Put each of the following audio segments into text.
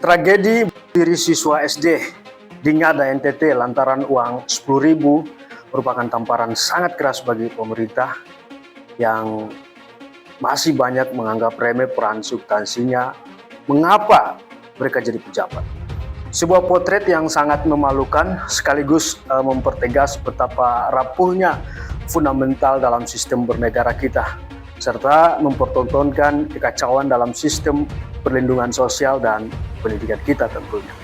Tragedi diri siswa SD di Ngada NTT lantaran uang 10.000 merupakan tamparan sangat keras bagi pemerintah yang masih banyak menganggap remeh peran substansinya. Mengapa mereka jadi pejabat? Sebuah potret yang sangat memalukan sekaligus mempertegas betapa rapuhnya fundamental dalam sistem bernegara kita, serta mempertontonkan kekacauan dalam sistem perlindungan sosial dan pendidikan kita tentunya.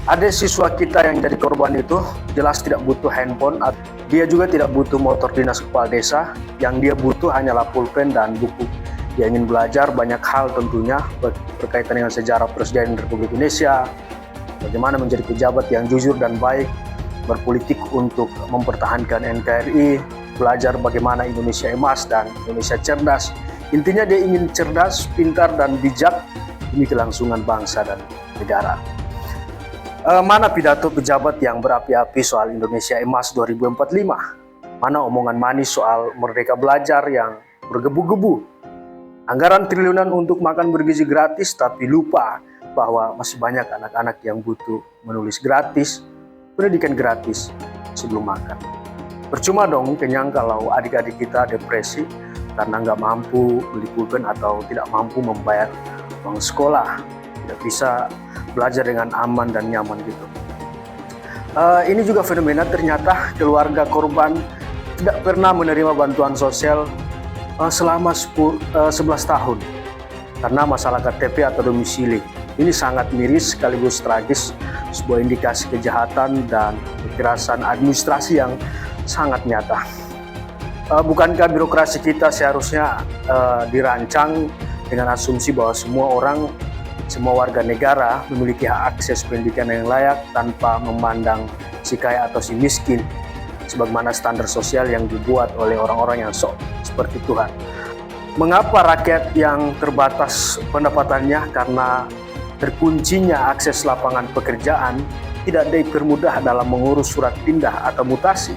Ada siswa kita yang jadi korban itu jelas tidak butuh handphone, dia juga tidak butuh motor dinas kepala desa, yang dia butuh hanyalah pulpen dan buku. Dia ingin belajar banyak hal tentunya berkaitan dengan sejarah Presiden Republik Indonesia, bagaimana menjadi pejabat yang jujur dan baik, berpolitik untuk mempertahankan NKRI, belajar bagaimana Indonesia emas dan Indonesia cerdas. Intinya dia ingin cerdas, pintar, dan bijak demi kelangsungan bangsa dan negara. Mana pidato pejabat yang berapi-api soal Indonesia emas 2045? Mana omongan manis soal merdeka belajar yang bergebu-gebu? Anggaran triliunan untuk makan bergizi gratis, tapi lupa bahwa masih banyak anak-anak yang butuh menulis gratis, pendidikan gratis sebelum makan. Percuma dong kenyang kalau adik-adik kita depresi karena nggak mampu beli pulpen atau tidak mampu membayar uang sekolah, tidak bisa belajar dengan aman dan nyaman gitu. Ini juga fenomena ternyata keluarga korban tidak pernah menerima bantuan sosial selama 11 tahun karena masalah KTP atau domisili. Ini sangat miris sekaligus tragis, sebuah indikasi kejahatan dan kekerasan administrasi yang sangat nyata. Bukankah birokrasi kita seharusnya dirancang dengan asumsi bahwa semua warga negara memiliki hak akses pendidikan yang layak tanpa memandang si kaya atau si miskin, sebagaimana standar sosial yang dibuat oleh orang-orang yang sok seperti Tuhan. Mengapa rakyat yang terbatas pendapatannya karena terkuncinya akses lapangan pekerjaan tidak dipermudah dalam mengurus surat pindah atau mutasi?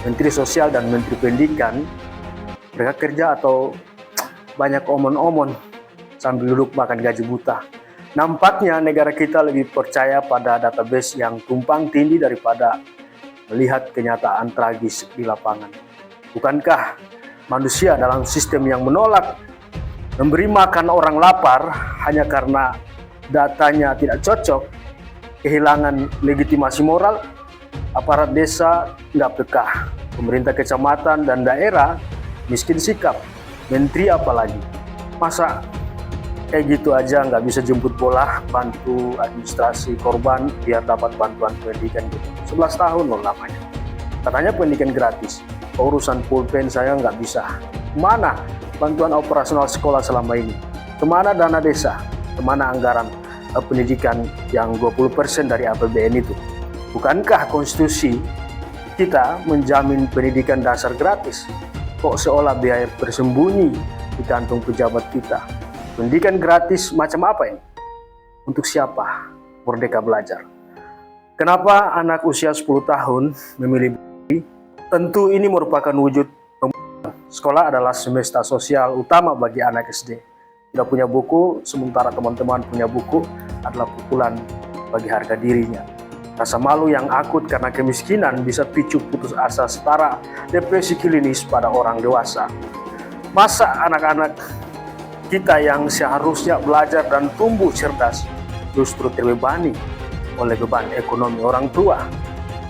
Menteri Sosial dan Menteri Pendidikan mereka kerja atau banyak omon-omon sambil duduk makan gaji buta. Nampaknya negara kita lebih percaya pada database yang tumpang tindih daripada melihat kenyataan tragis di lapangan. Bukankah manusia dalam sistem yang menolak memberi makan orang lapar hanya karena datanya tidak cocok, kehilangan legitimasi moral, aparat desa nggak peka, pemerintah kecamatan dan daerah miskin sikap, menteri apalagi. Masa kayak gitu aja nggak bisa jemput bola, bantu administrasi korban biar dapat bantuan pendidikan gitu. 11 tahun loh lamanya. Katanya pendidikan gratis, urusan pulpen saya nggak bisa. Kemana bantuan operasional sekolah selama ini? Kemana dana desa? Kemana anggaran pendidikan yang 20% dari APBN itu? Bukankah konstitusi kita menjamin pendidikan dasar gratis? Kok seolah biaya bersembunyi di kantung pejabat kita? Pendidikan gratis macam apa ini? Untuk siapa? Merdeka belajar. Kenapa anak usia 10 tahun memilih buku? Tentu ini merupakan wujud pembunuhan. Sekolah adalah semesta sosial utama bagi anak SD. Tidak punya buku, sementara teman-teman punya buku adalah pukulan bagi harga dirinya. Rasa malu yang akut karena kemiskinan bisa picu putus asa setara depresi klinis pada orang dewasa. Masa anak-anak kita yang seharusnya belajar dan tumbuh cerdas justru terbebani oleh beban ekonomi orang tua?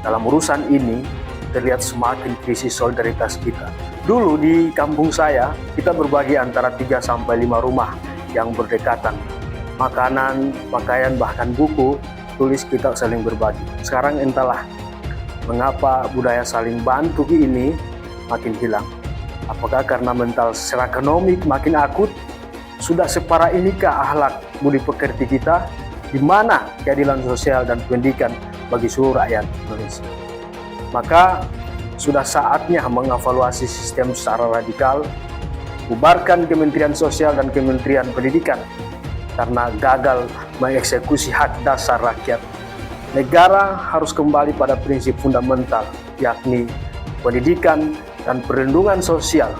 Dalam urusan ini terlihat semakin krisis solidaritas kita. Dulu di kampung saya, kita berbagi antara 3-5 rumah yang berdekatan. Makanan, pakaian, bahkan buku, tulis kita saling berbagi. Sekarang entahlah mengapa budaya saling bantu ini makin hilang. Apakah karena mental secara ekonomi makin akut? Sudah separah inikah akhlak budi pekerti kita? Di mana keadilan sosial dan pendidikan bagi seluruh rakyat Indonesia? Maka sudah saatnya mengevaluasi sistem secara radikal, bubarkan Kementerian Sosial dan Kementerian Pendidikan karena gagal mengeksekusi hak dasar rakyat. Negara harus kembali pada prinsip fundamental, yakni pendidikan dan perlindungan sosial.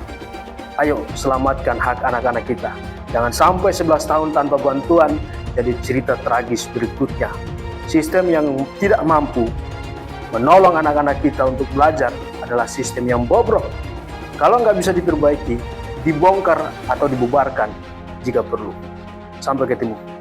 Ayo selamatkan hak anak-anak kita. Jangan sampai 11 tahun tanpa bantuan jadi cerita tragis berikutnya. Sistem yang tidak mampu menolong anak-anak kita untuk belajar adalah sistem yang bobrok. Kalau nggak bisa diperbaiki, dibongkar atau dibubarkan jika perlu. Sampai ketemu.